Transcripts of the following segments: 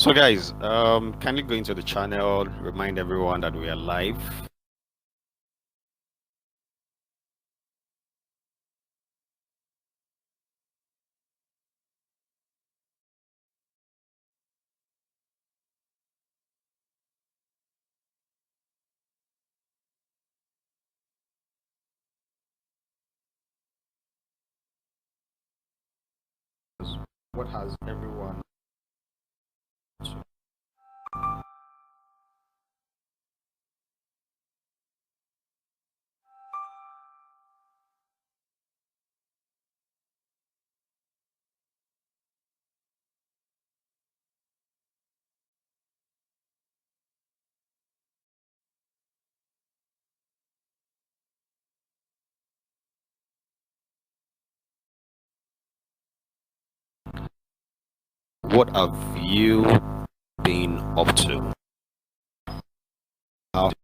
So guys, kindly go into the channel, remind everyone that we are live. What has everyone what have you been up to? How's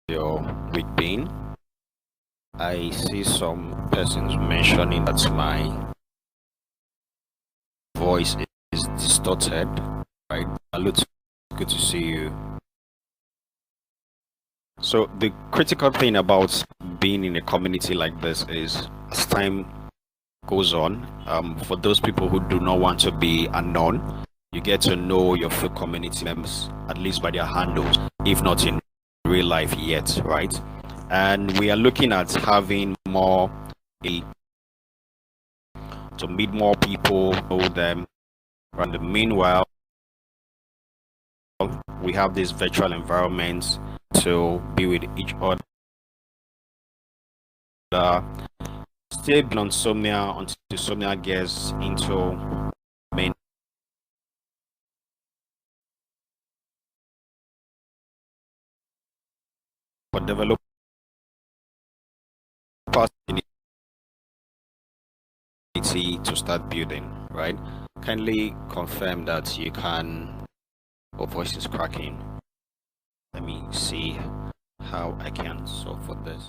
your week been? I see some persons mentioning that my voice is distorted, right? It's good to see you. So the critical thing about being in a community like this is as time goes on, for those people who do not want to be unknown, you get to know your full community members, at least by their handles, if not in real life yet, right? And we are looking at having more to meet more people, know them. And meanwhile, we have these virtual environments to be with each other. Stable on Somnia until Somnia gets into main for developers to start building, right? Kindly confirm that you can. Oh, voice is cracking. Let me see how I can solve for this.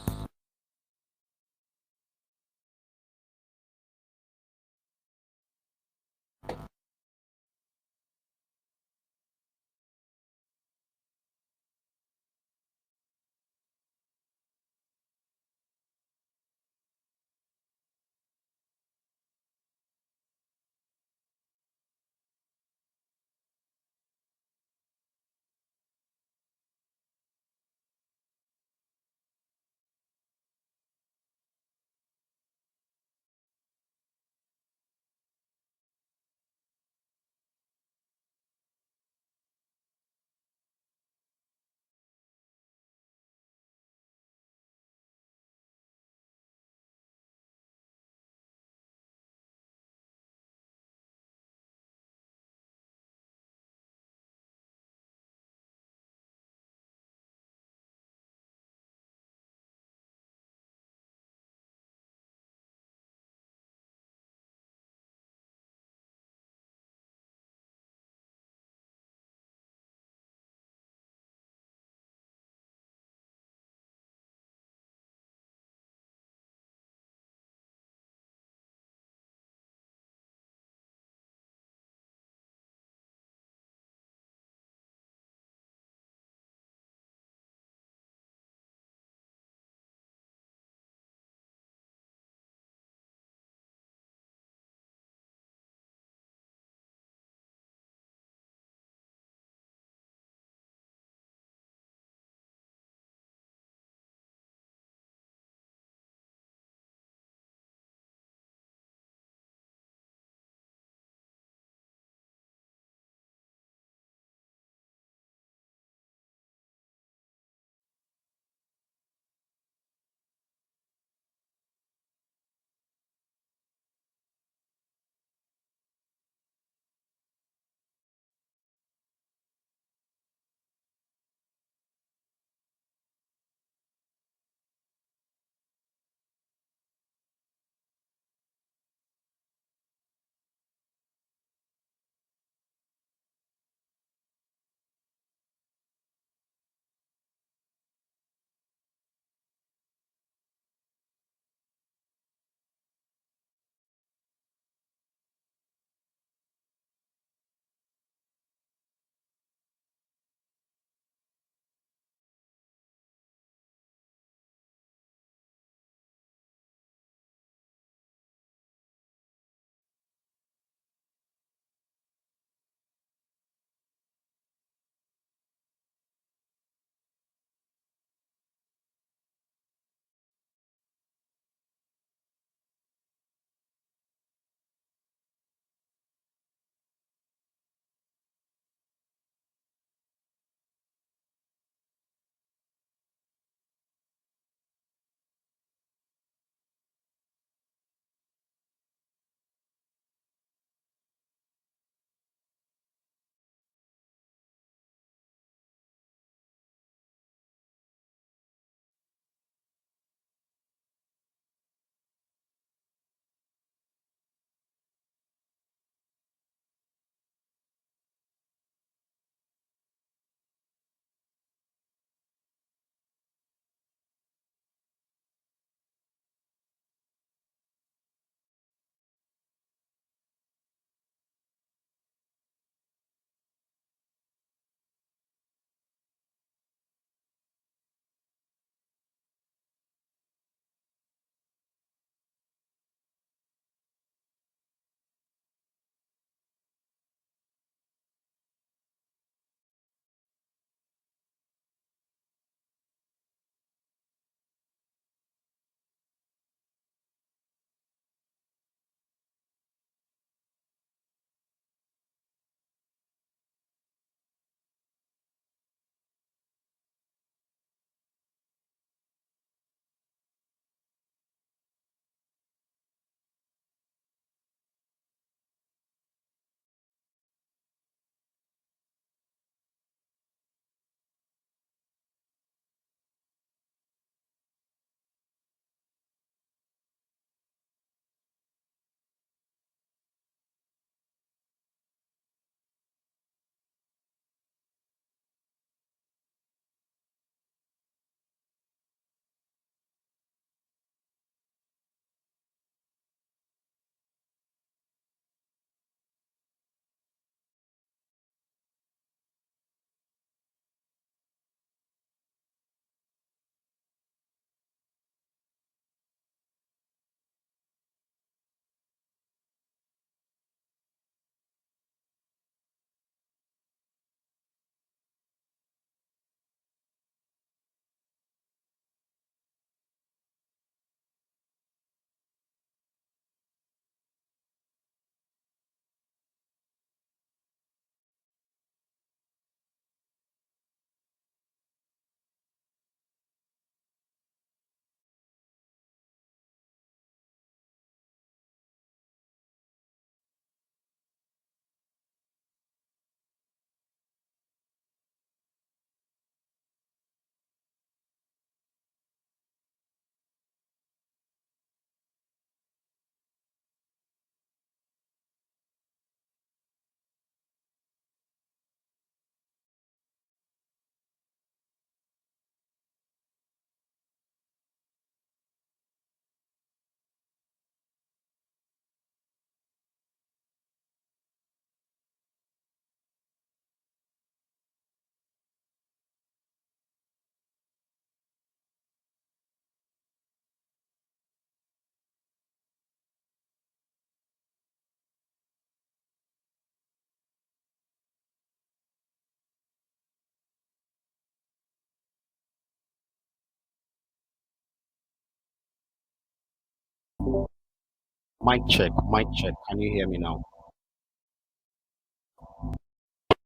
Mic check, mic check. Can you hear me now?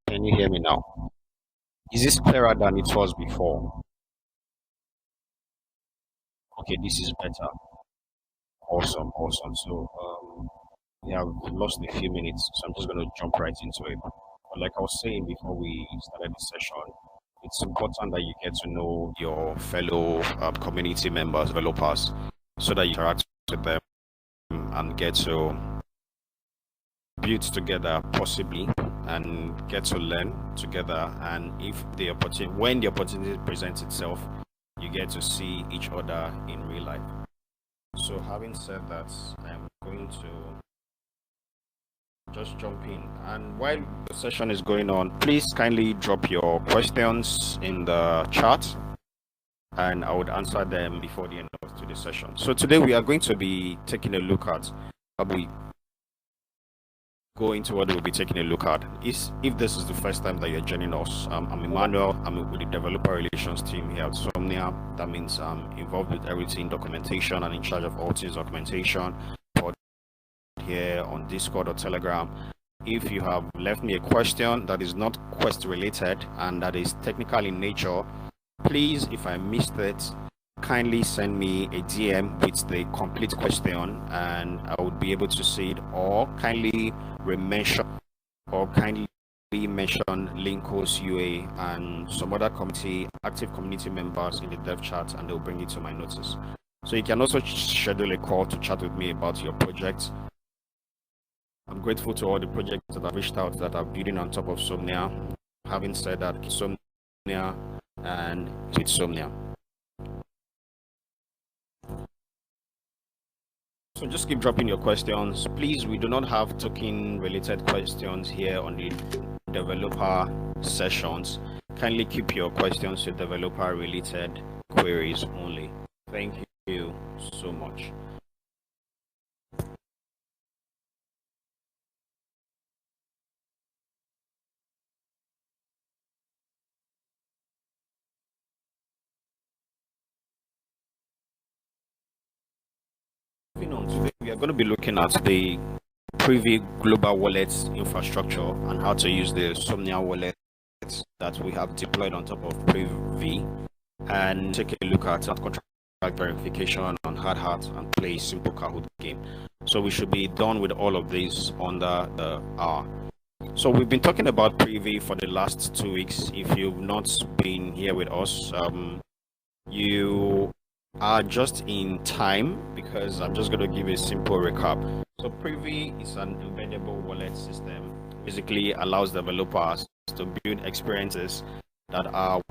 Can you hear me now? Is this clearer than it was before? Okay, this is better. Awesome, awesome. So, we have lost a few minutes, so I'm just going to jump right into it. But like I was saying before we started the session, it's important that you get to know your fellow community members, developers, so that you interact with them and get to build together, possibly, and get to learn together. And if the opportunity, when the opportunity presents itself, you get to see each other in real life. So, having said that, I'm going to just jump in. And while the session is going on, please kindly drop your questions in the chat and I would answer them before the end of today's session. So today we are going to be taking a look at we go into what we'll be taking a look at. If this is the first time that you're joining us, I'm Emmanuel. I'm with the developer relations team here at Somnia. That means I'm involved with everything documentation and in charge of all things documentation here on Discord or Telegram. If you have left me a question that is not quest related and that is technical in nature, please, if I missed it, kindly send me a DM with the complete question and I would be able to see it, or kindly mention Linkos UA and some other active community members in the dev chat, and they'll bring it to my notice. So you can also schedule a call to chat with me about your project. I'm grateful to all the projects that I've reached out that are building on top of Somnia. Having said that, Somnia and it's Somnia. So just keep dropping your questions. Please, we do not have token related questions here on the developer sessions. Kindly keep your questions to developer related queries only. Thank you so much. On today, we are going to be looking at the Privy global wallets infrastructure and how to use the Somnia wallets that we have deployed on top of Privy, and take a look at contract verification on hard hat and play a simple Kahoot game. So we should be done with all of this under the hour. So we've been talking about Privy for the last 2 weeks. If you've not been here with us, you are just in time, because I'm just going to give a simple recap. So Privy is an embeddable wallet system. Basically allows developers to build experiences that are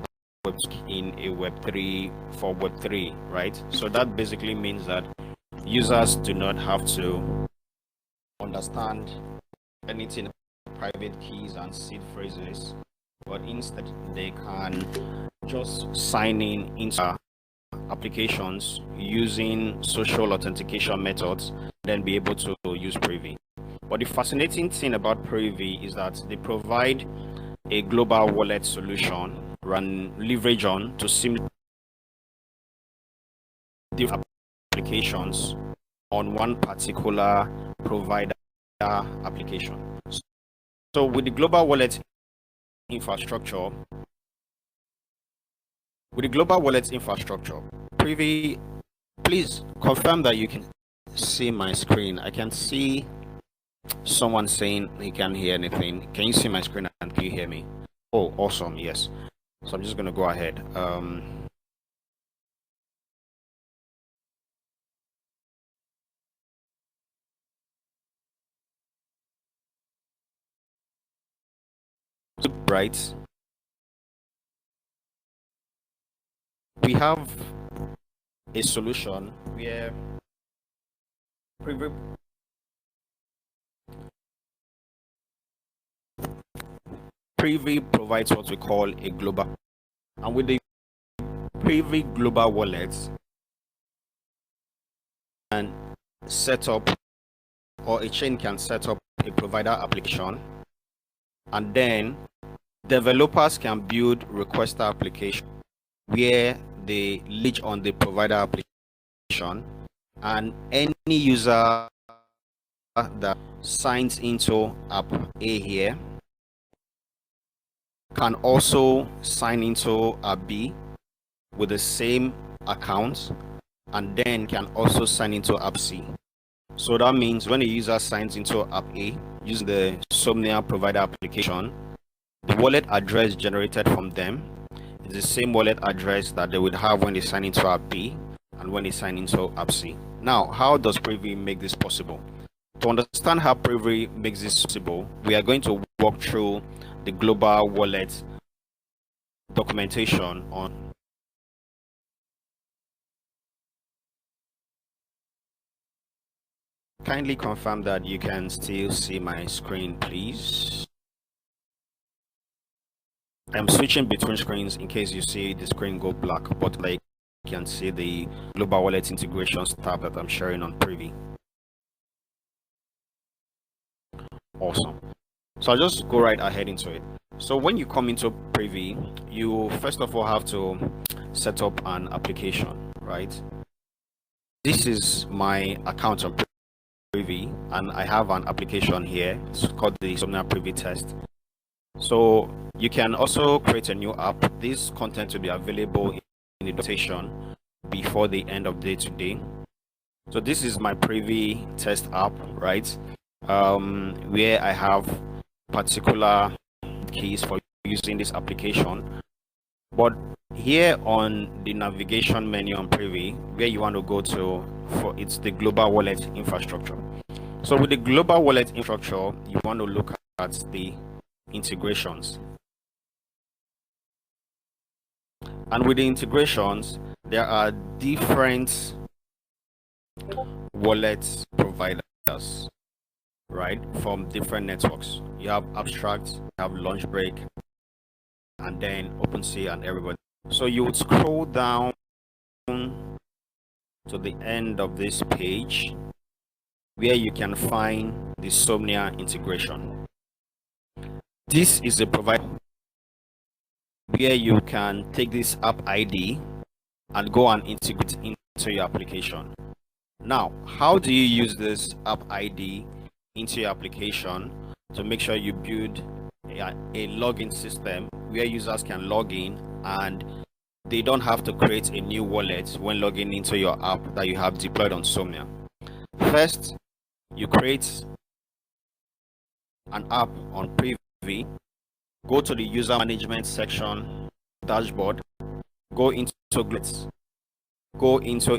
in a Web3 for Web3, right? So that basically means that users do not have to understand anything private keys and seed phrases, but instead they can just sign in into applications using social authentication methods, then be able to use Privy. But the fascinating thing about Privy is that they provide a global wallet solution run leverage on to seamlessly different applications on one particular provider application. So with the global wallet infrastructure, Privy, please confirm that you can see my screen. I can see someone saying he can't hear anything. Can you see my screen and can you hear me? Oh, awesome. Yes. So I'm just going to go ahead. Right. We have a solution where Privy provides what we call a global, and with the Privy global wallets and set up, or a chain can set up a provider application, and then developers can build requester application where they leech on the provider application, and any user that signs into app A here can also sign into app B with the same account, and then can also sign into app C. So that means when a user signs into app A using the Somnia provider application, the wallet address generated from them is the same wallet address that they would have when they sign into app B and when they sign into app C. Now, how does Privy make this possible? To understand how Privy makes this possible, we are going to walk through the global wallet documentation on. Kindly confirm that you can still see my screen, please. I'm switching between screens in case you see the screen go black, but like you can see the global wallet integrations tab that I'm sharing on Privy. Awesome. So I'll just go right ahead into it. So when you come into Privy, you first of all have to set up an application, right? This is my account on Privy, and I have an application here. It's called the Somnia Privy Test. So you can also create a new app. This content will be available in the documentation before the end of day today. So this is my Privy Test app, right? Where I have particular keys for using this application. But here on the navigation menu on Privy, where you want to go to for it's the global wallet infrastructure. So with the global wallet infrastructure, you want to look at the integrations. And with the integrations, there are different wallet providers, right, from different networks. You have Abstract, you have Launchbreak, and then OpenSea and everybody. So you would scroll down to the end of this page where you can find the Somnia integration. This is a provider where you can take this app ID and go and integrate into your application. Now, how do you use this app ID into your application to make sure you build a login system where users can log in and they don't have to create a new wallet when logging into your app that you have deployed on Somnia? First, you create an app on Privy, go to the user management section, dashboard, go into glitz, go into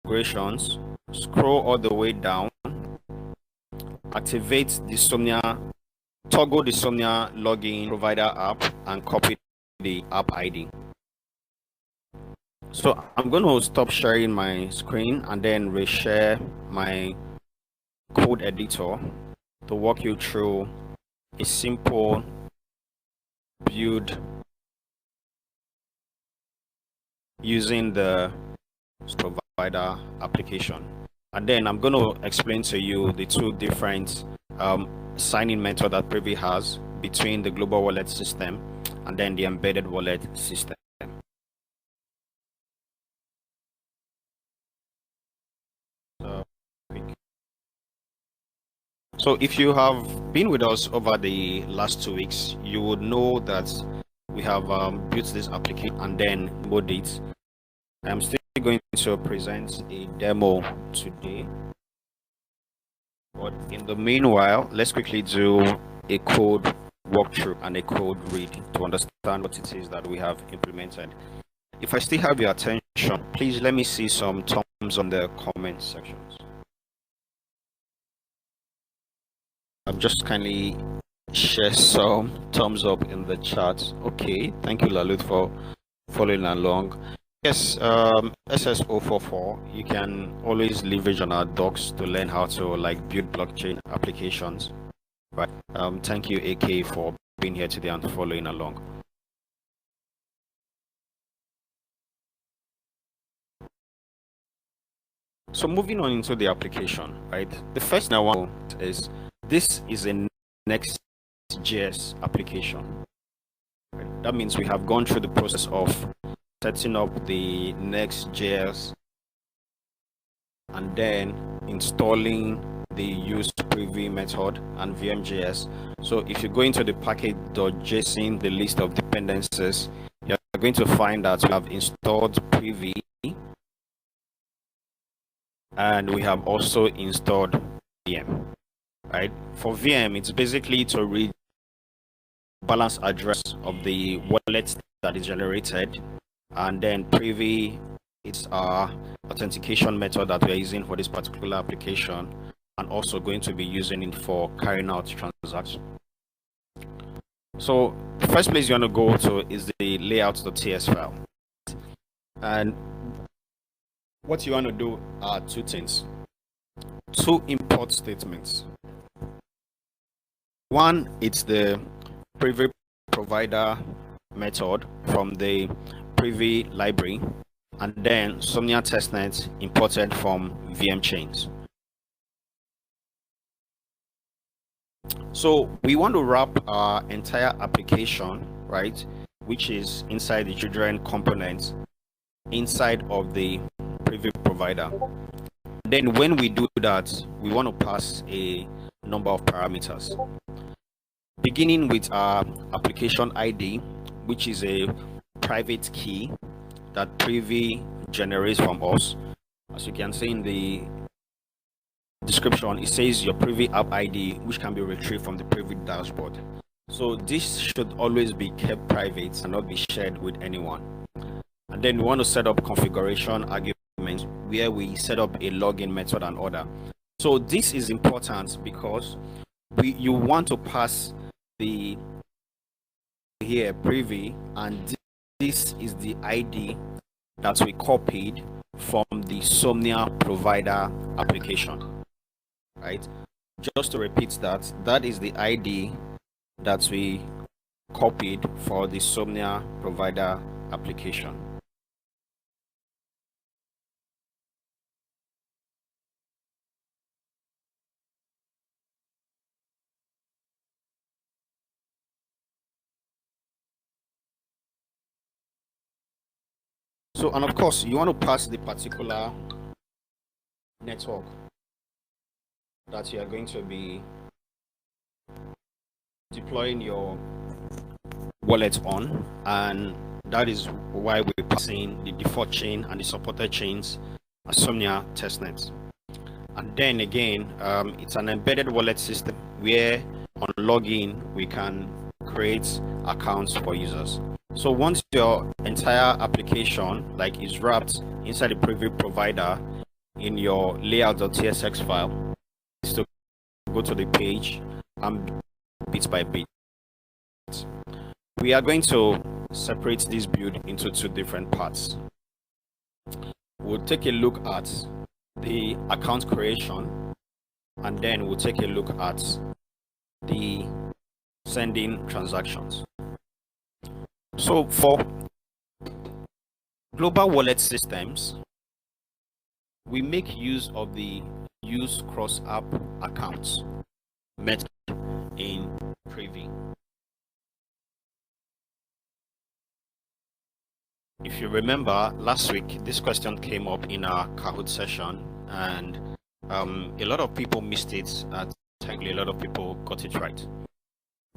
integrations, scroll all the way down, activate the Somnia, toggle the Somnia login provider app, and copy the app ID. So I'm going to stop sharing my screen and then reshare my code editor to walk you through a simple build using the provider application. And then I'm going to explain to you the two different signing method that Privy has between the global wallet system and then the embedded wallet system. So if you have been with us over the last 2 weeks, you would know that we have built this application and then mod it. I'm still going to present a demo today, but in the meanwhile, let's quickly do a code walkthrough and a code read to understand what it is that we have implemented. If I still have your attention, please let me see some thumbs on the comment sections. I'm just kindly share some thumbs up in the chat. Okay, thank you Lalut for following along. Yes, SS044, you can always leverage on our docs to learn how to like build blockchain applications, right? Thank you AK for being here today and following along. So moving on into the application, right? The first thing I want is this is a Next.js application. Right? That means we have gone through the process of setting up the Next.js and then installing the use preview method and vm.js. So if you go into the package.json, the list of dependencies, you're going to find that we have installed preview, and we have also installed VM, right? For VM, it's basically to read balance address of the wallet that is generated, and then privy, it's our authentication method that we're using for this particular application, and also going to be using it for carrying out transactions. So the first place you want to go to is the layout.ts file, and what you want to do are two things, two import statements. One, it's the privy provider method from the privy library, and then Somnia testnet imported from VM chains. So we want to wrap our entire application, right, which is inside the children components, inside of the privy provider. Then when we do that, we want to pass a number of parameters, beginning with our application ID, which is a private key that privy generates from us. As you can see in the description, it says your privy app ID, which can be retrieved from the privy dashboard. So this should always be kept private and not be shared with anyone. And then we want to set up configuration arguments where we set up a login method and order. So this is important because you want to pass the here privy, and this is the ID that we copied from the Somnia provider application, right? Just to repeat that, that is the ID that we copied for the Somnia provider application. So, and of course, you want to pass the particular network that you are going to be deploying your wallet on, and that is why we're passing the default chain and the supported chains as Somnia testnet. And then again, it's an embedded wallet system where on login we can create accounts for users. So once your entire application like is wrapped inside the preview provider in your layout.tsx file, is to go to the page and bit by bit. We are going to separate this build into two different parts. We'll take a look at the account creation, and then we'll take a look at the sending transactions. So for global wallet systems, we make use of the use cross app accounts method in Privy. If you remember, last week this question came up in our Kahoot session, and a lot of people missed it, and thankfully a lot of people got it right.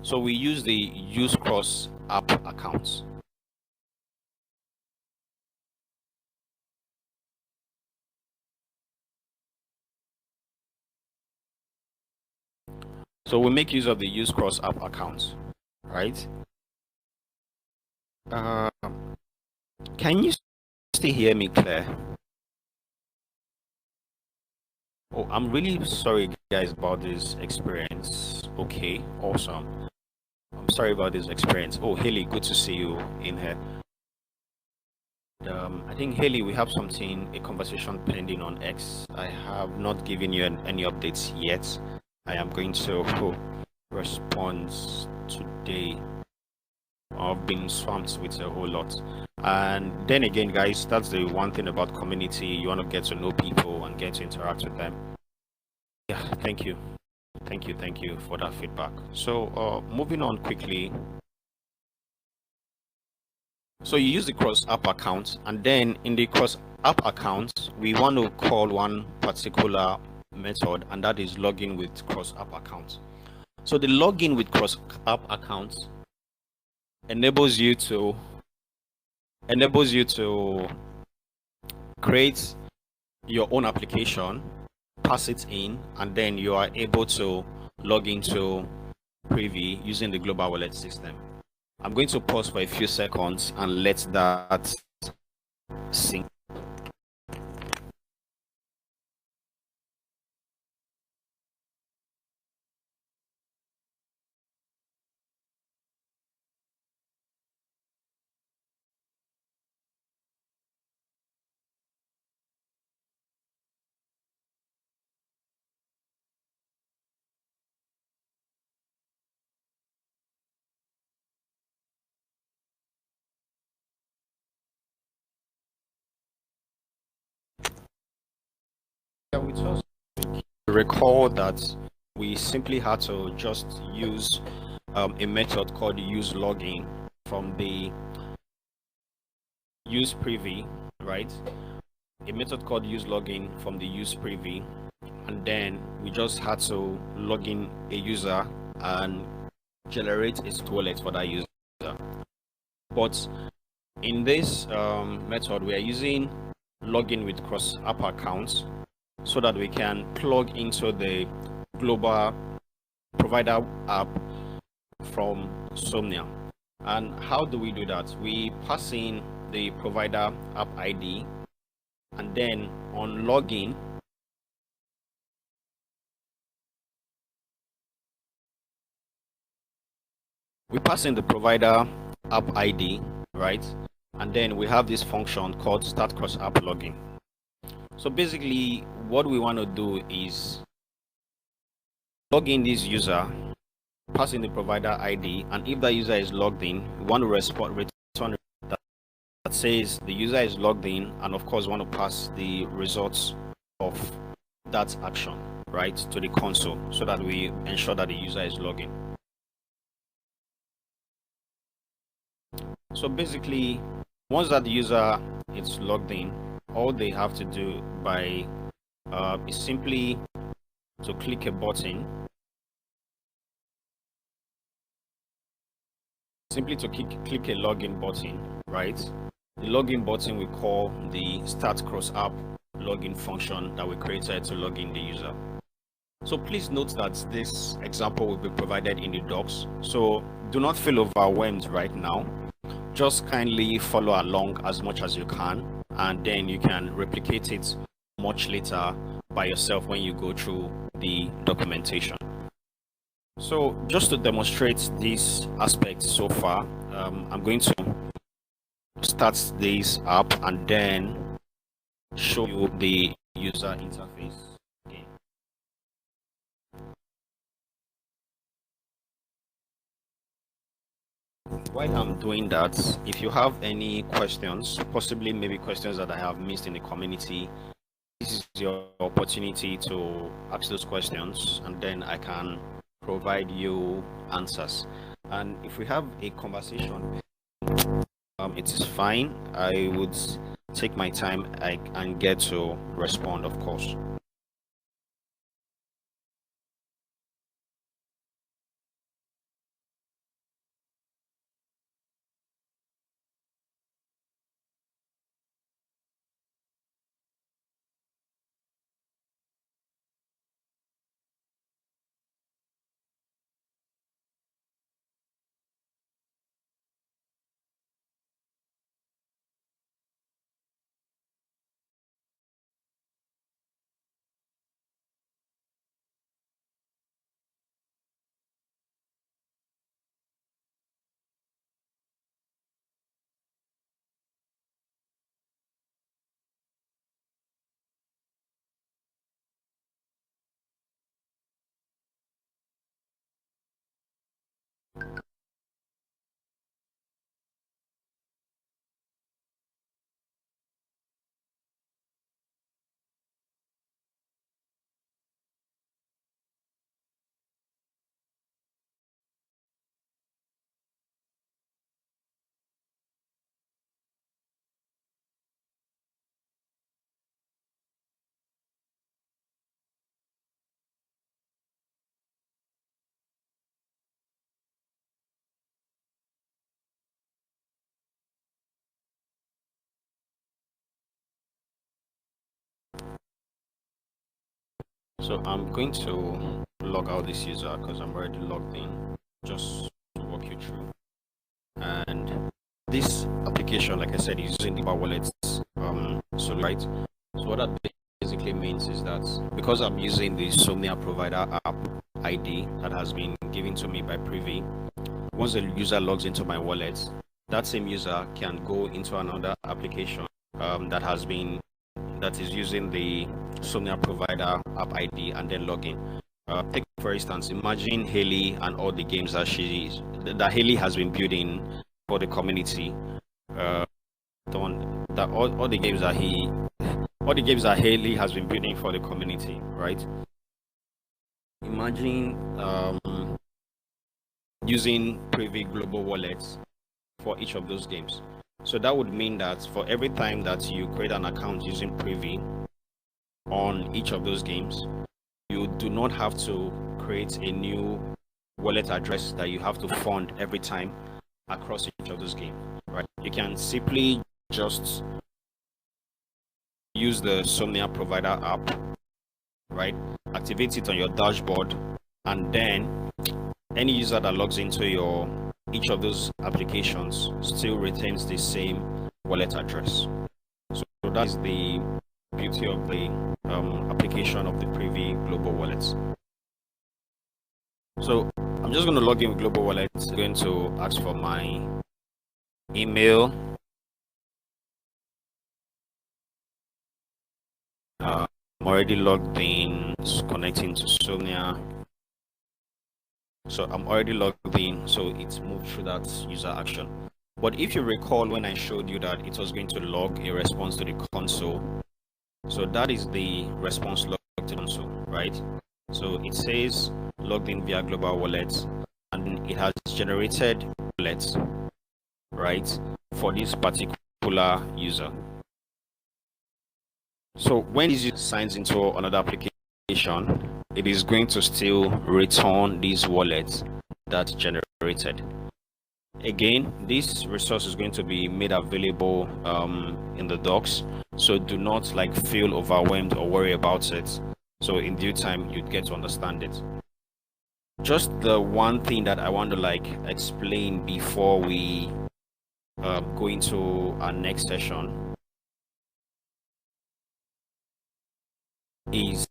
So we use the use cross app accounts. So we make use of the use cross app accounts, right? Can you still hear me, Claire? Oh, I'm really sorry, guys, about this experience. Okay, awesome. I'm sorry about this experience. Oh, Haley, good to see you in here. I think, Haley, we have a conversation pending on X. I have not given you any updates yet. I am going to respond today. I've been swamped with a whole lot. And then again, guys, that's the one thing about community. You want to get to know people and get to interact with them. Yeah, thank you for that feedback. So moving on quickly. So you use the cross app account, and then in the cross app accounts, we want to call one particular method, and that is login with cross app accounts. So the login with cross app accounts enables you to create your own application, pass it in, and then you are able to log into Privy using the global wallet system. I'm going to pause for a few seconds and let that sink. With us, recall that we simply had to just use a method called use login from the use privy, right? A method called use login from the use privy, and then we just had to log in a user and generate a wallet for that user. But in this method, we are using login with cross app accounts so that we can plug into the global provider app from Somnia. And how do we do that? We pass in the provider app ID, and then on login, we pass in the provider app ID, right? And then we have this function called start cross app login. So basically, what we want to do is log in this user, pass in the provider ID, and if that user is logged in, we want to return that says the user is logged in, and of course want to pass the results of that action, right, to the console so that we ensure that the user is logged in. So basically, once that user is logged in, all they have to do is simply to click a button, click a login button, right? The login button we call the start cross app login function that we created to log in the user. So please note that this example will be provided in the docs, so do not feel overwhelmed right now. Just kindly follow along as much as you can, and then you can replicate it much later by yourself when you go through the documentation. So just to demonstrate this aspect so far, I'm going to start this app and then show you the user interface again. While I'm doing that, if you have any questions, possibly maybe questions that I have missed in the community, this is your opportunity to ask those questions, and then I can provide you answers. And if we have a conversation, it is fine. I would take my time and get to respond, of course. So I'm going to log out this user because I'm already logged in, just to walk you through. And this application, like I said, is using the wallets solution, right? So what that basically means is that because I'm using the Somnia provider app ID that has been given to me by Privy, once the user logs into my wallet, that same user can go into another application that is using the Somnia provider app ID and then log in. Take for instance, imagine Haley and all the games that Haley has been building for the community. All the games that Haley has been building for the community, right? Imagine using Privy global wallets for each of those games. So that would mean that for every time that you create an account using Privy on each of those games, you do not have to create a new wallet address that you have to fund every time across each of those games, right? You can simply just use the Somnia provider app, right? Activate it on your dashboard, and then any user that logs into each of those applications still retains the same wallet address. So that is the beauty of the application of the Privy global wallets. So I'm just going to log in with global wallet. I'm going to ask for my email. I'm already logged in, connecting to Somnia. So I'm already logged in, so it's moved through that user action. But if you recall when I showed you that it was going to log a response to the console, so that is the response log to the console, right? So it says logged in via global wallets, and it has generated wallets, right, for this particular user. So when this user signs into another application, it is going to still return these wallets that's generated. Again, this resource is going to be made available in the docs, so do not feel overwhelmed or worry about it. So in due time you'd get to understand it. Just the one thing that I want to explain before we go into our next session is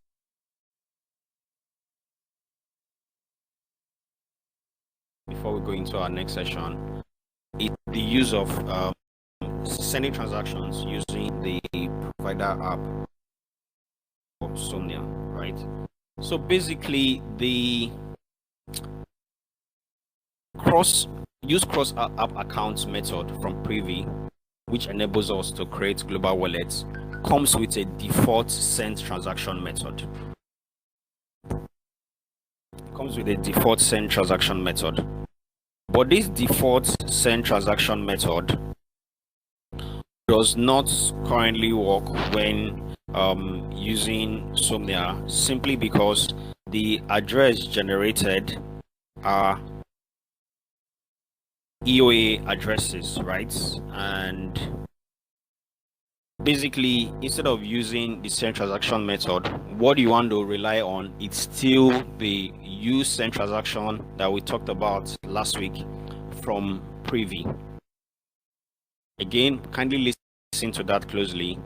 the use of sending transactions using the provider app of Somnia, right? So basically, the cross app accounts method from Privy, which enables us to create global wallets, comes with a default send transaction method. But this default send transaction method does not currently work when using Somnia, simply because the address generated are EOA addresses, right? And basically, instead of using the send transaction method, what you want to rely on is still the use send transaction that we talked about last week from Privy. Again, kindly listen to that closely.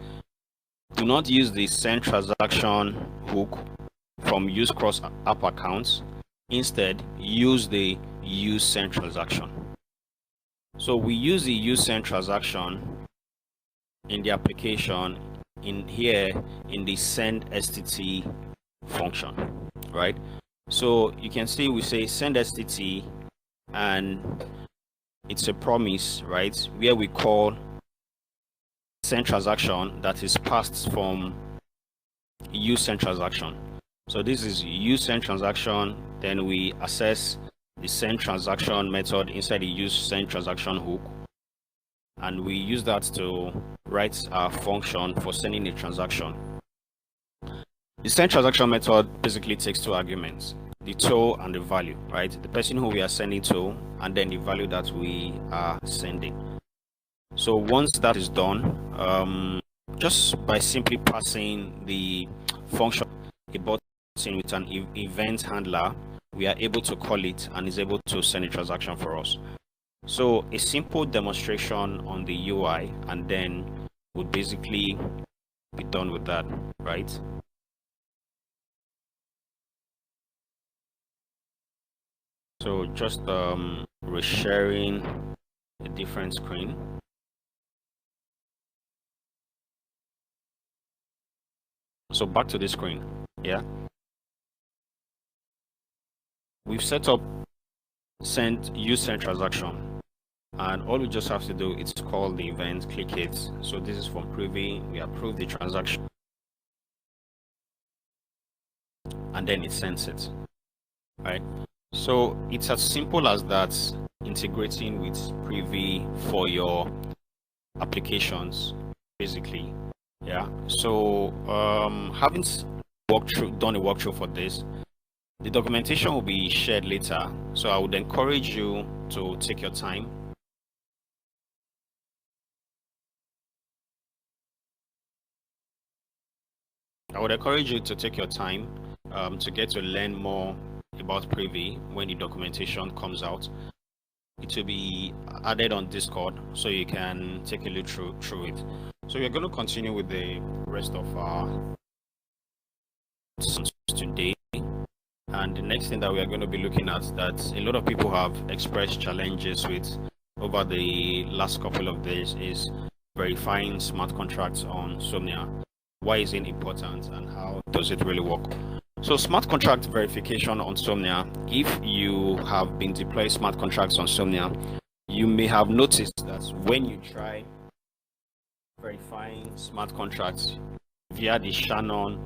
Do not use the send transaction hook from use cross app accounts. Instead, use the use send transaction. So we use the use send transaction in the application in the send STT function, right? So you can see we say send STT, and it's a promise, right, where we call send transaction that is passed from use send transaction. So this is use send transaction, then we access the send transaction method inside the use send transaction hook, and we use that to write our function for sending a transaction. The send transaction method basically takes two arguments: the tool and the value, right? The person who we are sending to, and then the value that we are sending. So once that is done, just by simply passing the function a button with an event handler, we are able to call it and is able to send a transaction for us. So a simple demonstration on the UI and then would basically be done with that, right? So just resharing a different screen. So back to the screen, yeah. We've set up use send transaction, and all we just have to do is call the event, click it. So this is from Privy, we approve the transaction, and then it sends it, right? So it's as simple as that, integrating with Privy for your applications, basically. Yeah. So having done a walkthrough for this, the documentation will be shared later. So I would encourage you to take your time. To get to learn more about Privy when the documentation comes out. It will be added on Discord, so you can take a look through it. So we're going to continue with the rest of our today. And the next thing that we are going to be looking at, that a lot of people have expressed challenges with over the last couple of days, is verifying smart contracts on Somnia. Why is it important and how does it really work? So smart contract verification on Somnia, if you have been deploying smart contracts on Somnia, you may have noticed that when you try verifying smart contracts via the Shannon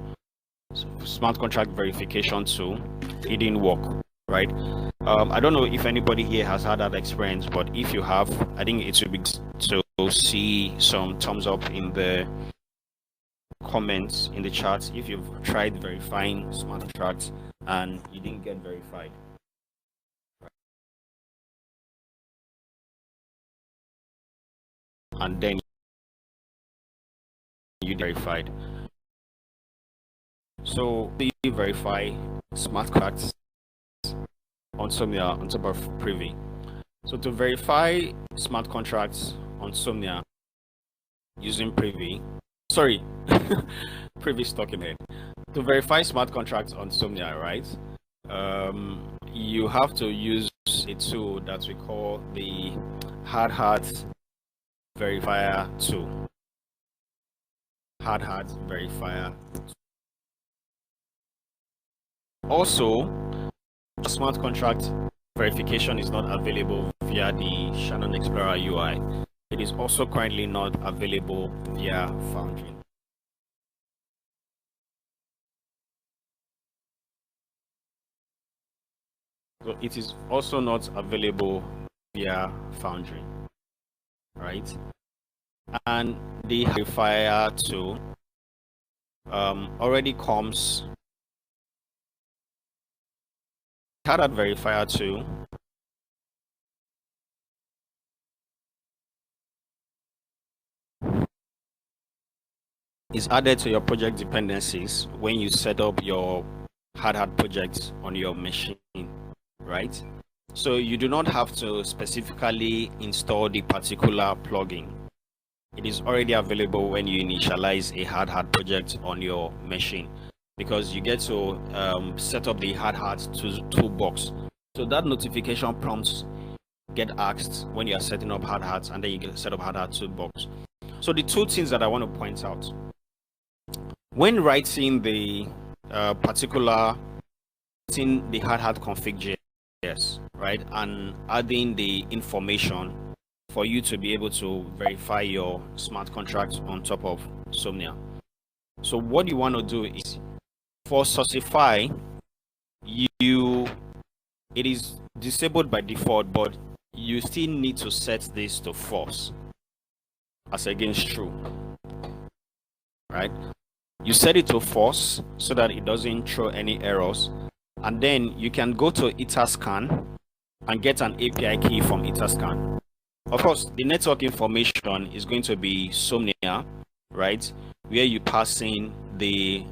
smart contract verification tool, it didn't work, right? I don't know if anybody here has had that experience, but if you have, I think it would be to see some thumbs up in the comments in the chat if you've tried verifying smart contracts and you didn't get verified. And then you verified. So you verify smart contracts on Somnia on top of Privy. So to verify smart contracts on Somnia using Privy, sorry, Privy talking head. To verify smart contracts on Somnia, right? You have to use a tool that we call the hard hat verifier tool. Hard hat verifier. Also, smart contract verification is not available via the Shannon Explorer UI. It is also currently not available via Foundry. So it is also not available via Foundry, right? And the verifier tool already comes. Had that verifier tool is added to your project dependencies when you set up your hard hat project on your machine, right? So you do not have to specifically install the particular plugin. It is already available when you initialize a hard hat project on your machine, because you get to set up the hard hat toolbox. So that notification prompts get asked when you are setting up hard hats, and then you get set up hard hat toolbox. So the two things that I want to point out when writing the the hard hat config.js, right, and adding the information for you to be able to verify your smart contracts on top of Somnia. So what you want to do is, for Sourcify, it is disabled by default, but you still need to set this to false as against true, right? You set it to false so that it doesn't throw any errors, and then you can go to Etherscan and get an API key from Etherscan. Of course, the network information is going to be Somnia, right, where you pass in the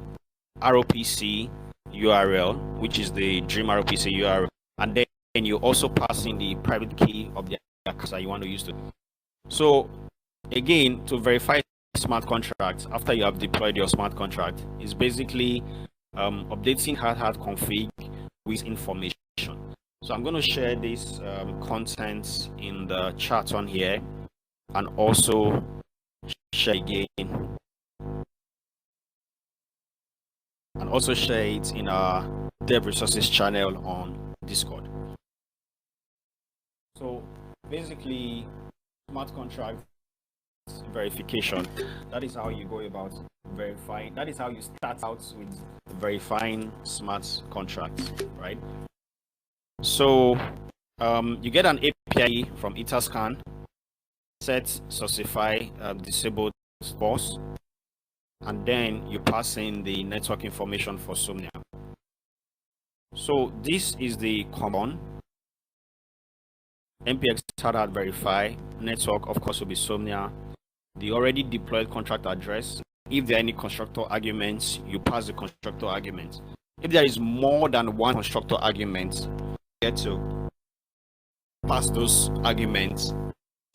ROPC, URL, which is the Dream RPC URL, and then you also pass in the private key of the account that you want to use to. So again, to verify smart contracts after you have deployed your smart contract is basically updating hard config with information. So I'm going to share this content in the chat on here, and also share again, and also share it in our Dev Resources channel on Discord. So basically, smart contract verification, that is how you go about verifying. That is how you start out with verifying smart contracts, right? So you get an API from Etherscan, set Sourcify disabled boss, and then you pass in the network information for Somnia. So this is the common npx hard verify network. Of course, will be Somnia. The already deployed contract address. If there are any constructor arguments, you pass the constructor argument. If there is more than one constructor argument, you get to pass those arguments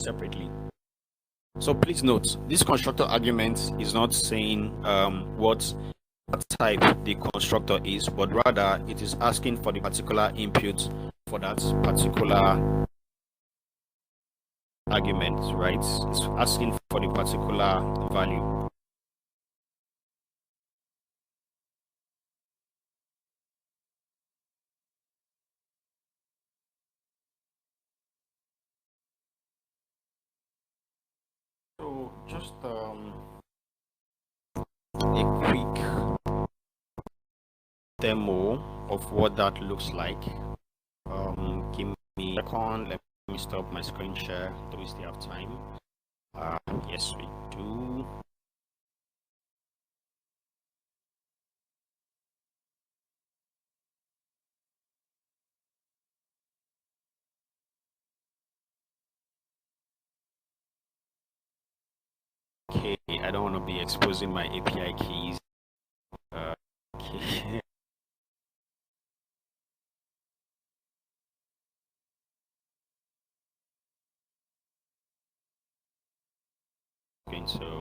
separately. So please note, this constructor argument is not saying what type the constructor is, but rather it is asking for the particular input for that particular argument, right? It's asking for the particular value. So just a quick demo of what that looks like. Give me a second. Let me stop my screen share. Do we still have time? Yes, we do. Okay, I don't want to be exposing my API keys. Okay. So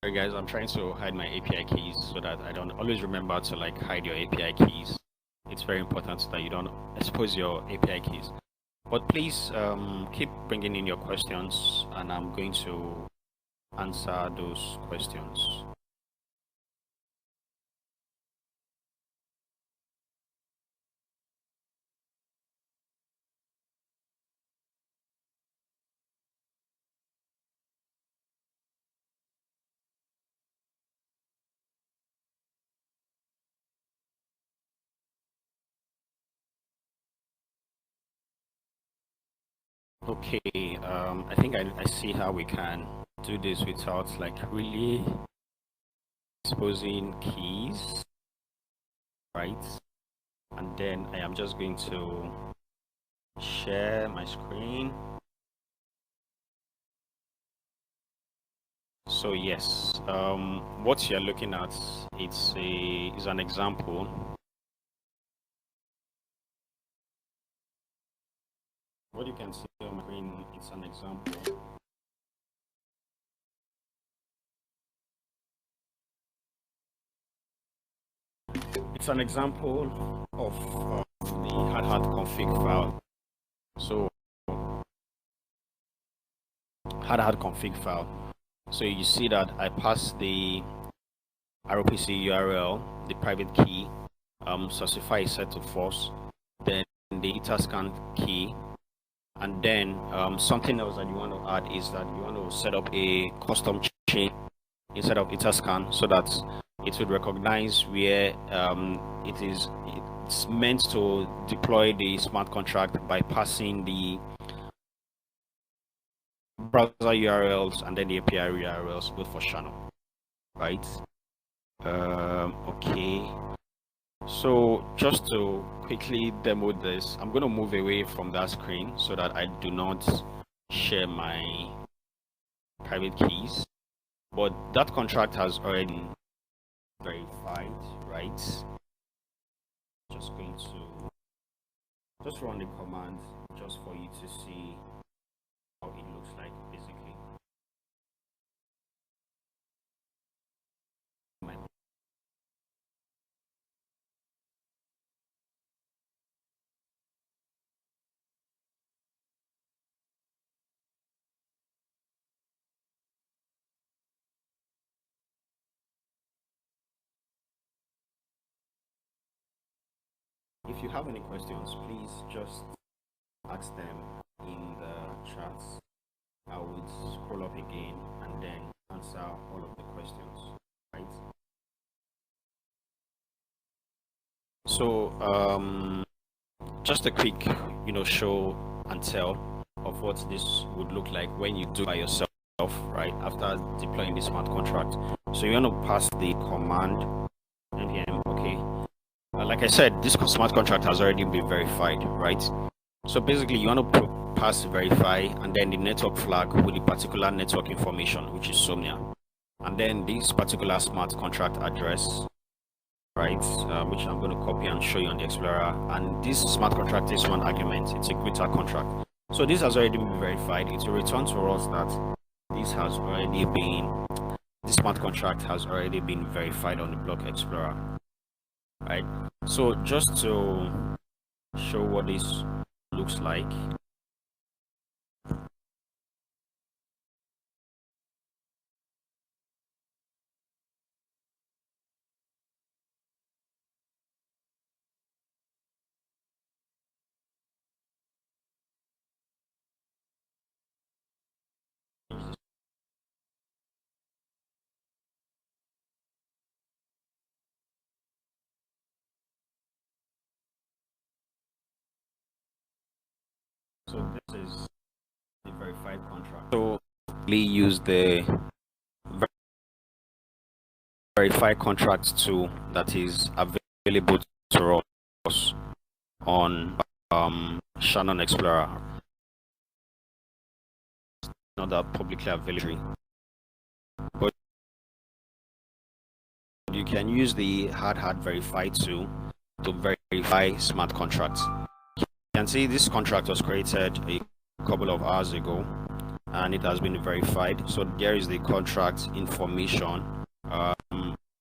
sorry guys, I'm trying to hide my API keys so that I don't always remember to like hide your API keys. It's very important that you don't expose your API keys. But please keep bringing in your questions, and I'm going to answer those questions. Okay, I think I see how we can do this without like really exposing keys, right? And then I am just going to share my screen. So yes, what you're looking at, is an example. What you can see on my screen, it's an example. It's an example of the hard config file. So hard config file. So you see that I pass the RPC URL, the private key, Sourcify is set to false, then the Etherscan key, and then something else that you want to add is that you want to set up a custom chain instead of Etherscan, so that it would recognize where it's meant to deploy the smart contract by passing the browser URLs and then the API URLs both for channel, right? Okay, So just to quickly demo this, I'm going to move away from that screen so that I do not share my private keys. But that contract has already verified, right? Just going to just run the command just for you to see how it looks like basically. If you have any questions, please just ask them in the chats. I would scroll up again and then answer all of the questions, right? So, just a quick, show and tell of what this would look like when you do by yourself, right? After deploying the smart contract. So you want to pass the command npm, okay? Like I said, this smart contract has already been verified, right? So basically, you want to pass verify and then the network flag with the particular network information, which is Somnia, and then this particular smart contract address, right? Which I'm going to copy and show you on the Explorer. And this smart contract is one argument. It's a greater contract. So this has already been verified. It will return to us that this smart contract has already been verified on the Block Explorer, right? So just to show what this looks like. So this is the verified contract. So we use the verify contract tool that is available to us on Shannon Explorer, not that publicly available, but you can use the hard verify tool to verify smart contracts. You can see this contract was created a couple of hours ago and it has been verified. So there is the contract information.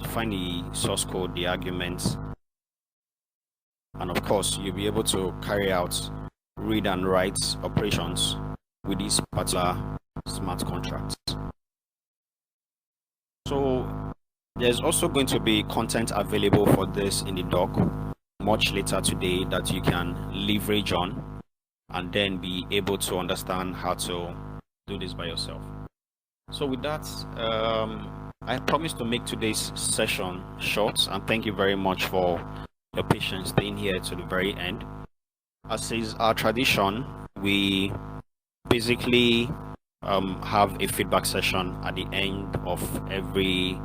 Find the source code, the arguments, and of course you'll be able to carry out read and write operations with this particular smart contract. So there's also going to be content available for this in the doc much later today that you can leverage on and then be able to understand how to do this by yourself. So with that, I promise to make today's session short, and thank you very much for your patience staying here to the very end. As is our tradition, we basically have a feedback session at the end of every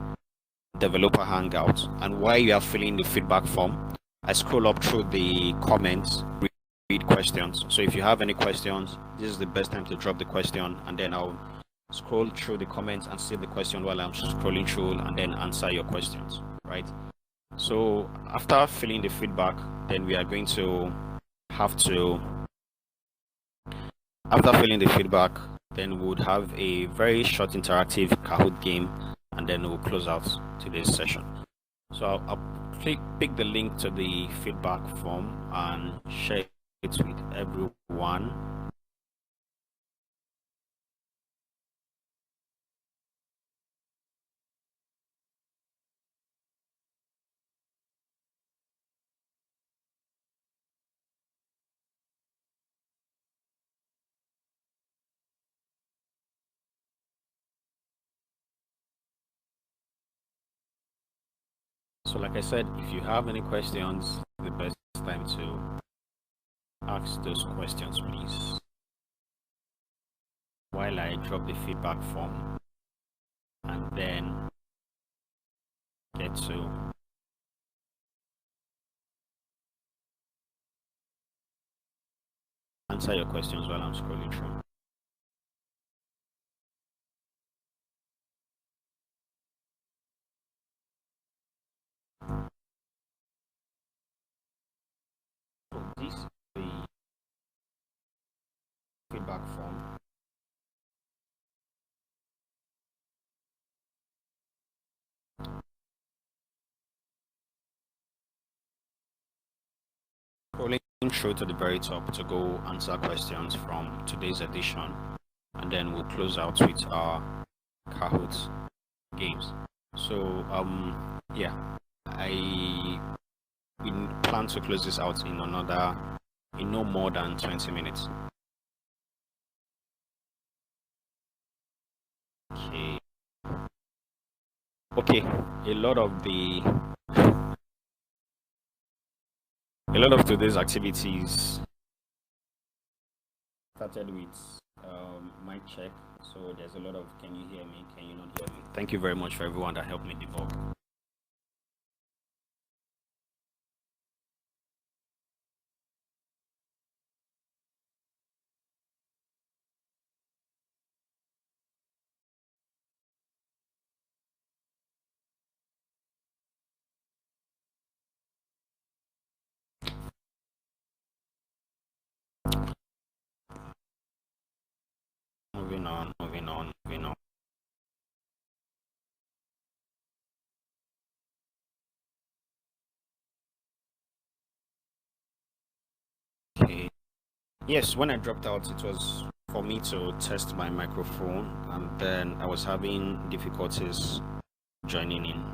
developer hangout, and while you are filling the feedback form, I scroll up through the comments, read questions. So if you have any questions, this is the best time to drop the question, and then I'll scroll through the comments and see the question while I'm scrolling through and then answer your questions, right? So after filling the feedback, then we are going to after filling the feedback, then we would have a very short interactive Kahoot game, and then we'll close out today's session. So I'll pick the link to the feedback form and share it with everyone. So like I said, if you have any questions, the best time to ask those questions, please, while I drop the feedback form and then get to answer your questions while I'm scrolling through. So this is the feedback form. Scrolling through to the very top to go answer questions from today's edition, and then we'll close out with our Kahoot games. So yeah, I we plan to close this out in no more than 20 minutes. Okay. Okay. A lot of today's activities started with mic check. So there's a lot of can you hear me? Can you not hear me? Thank you very much for everyone that helped me debug. Moving on, moving on, moving on. Okay. Yes, when I dropped out, it was for me to test my microphone, and then I was having difficulties joining in.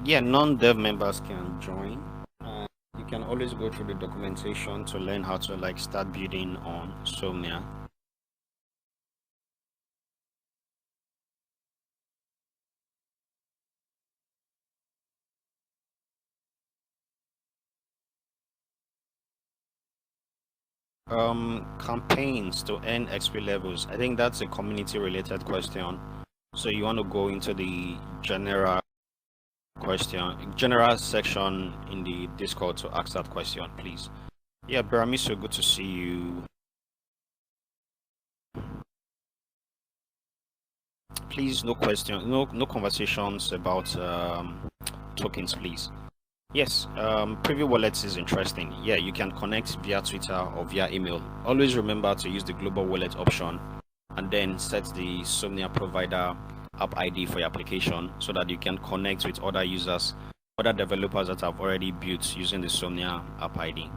Yeah, non-dev members can join. You can always go through the documentation to learn how to like start building on Somnia. Campaigns to earn XP levels. I think that's a community-related question. So you want to go into the general section in the Discord to ask that question, please. Yeah, Baramiso, good to see you. Please, no question, no conversations about tokens, please. Yes, preview wallets is interesting. Yeah, you can connect via Twitter or via email. Always remember to use the global wallet option and then set the Somnia provider app ID for your application so that you can connect with other users, other developers that have already built using the Somnia app ID.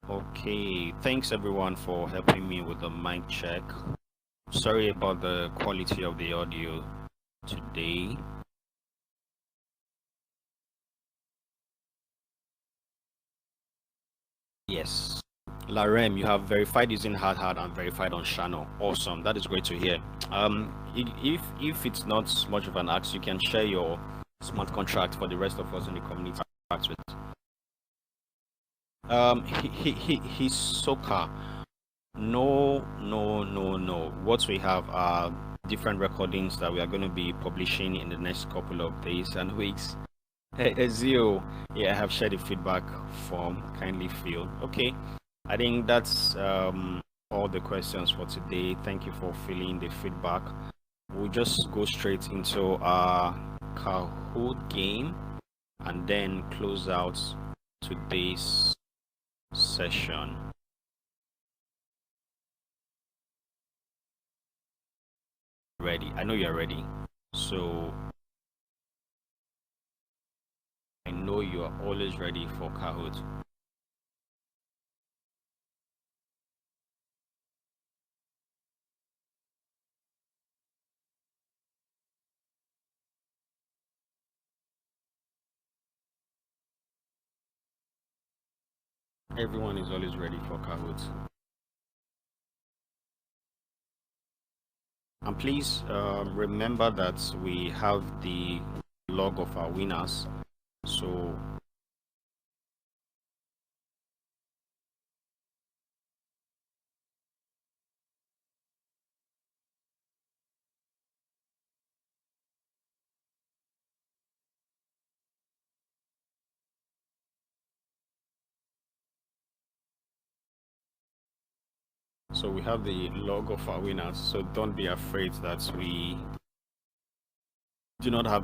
Okay, thanks everyone for helping me with the mic check. Sorry about the quality of the audio today. Yes. Larem, you have verified using hard and verified on channel. Awesome. That is great to hear. If it's not much of an ask, you can share your smart contract for the rest of us in the community to interact with. He's Soka. No. What we have are different recordings that we are going to be publishing in the next couple of days and weeks. Ezio, yeah, I have shared the feedback form. Kindly fill. Okay, I think that's all the questions for today. Thank you for filling the feedback. We'll just go straight into our Kahoot game and then close out today's session. Ready? I know you're ready. So I know you are always ready for Kahoot. Everyone is always ready for Kahoot. And please remember that we have the log of our winners. So we have the log of our winners. So don't be afraid that we do not have the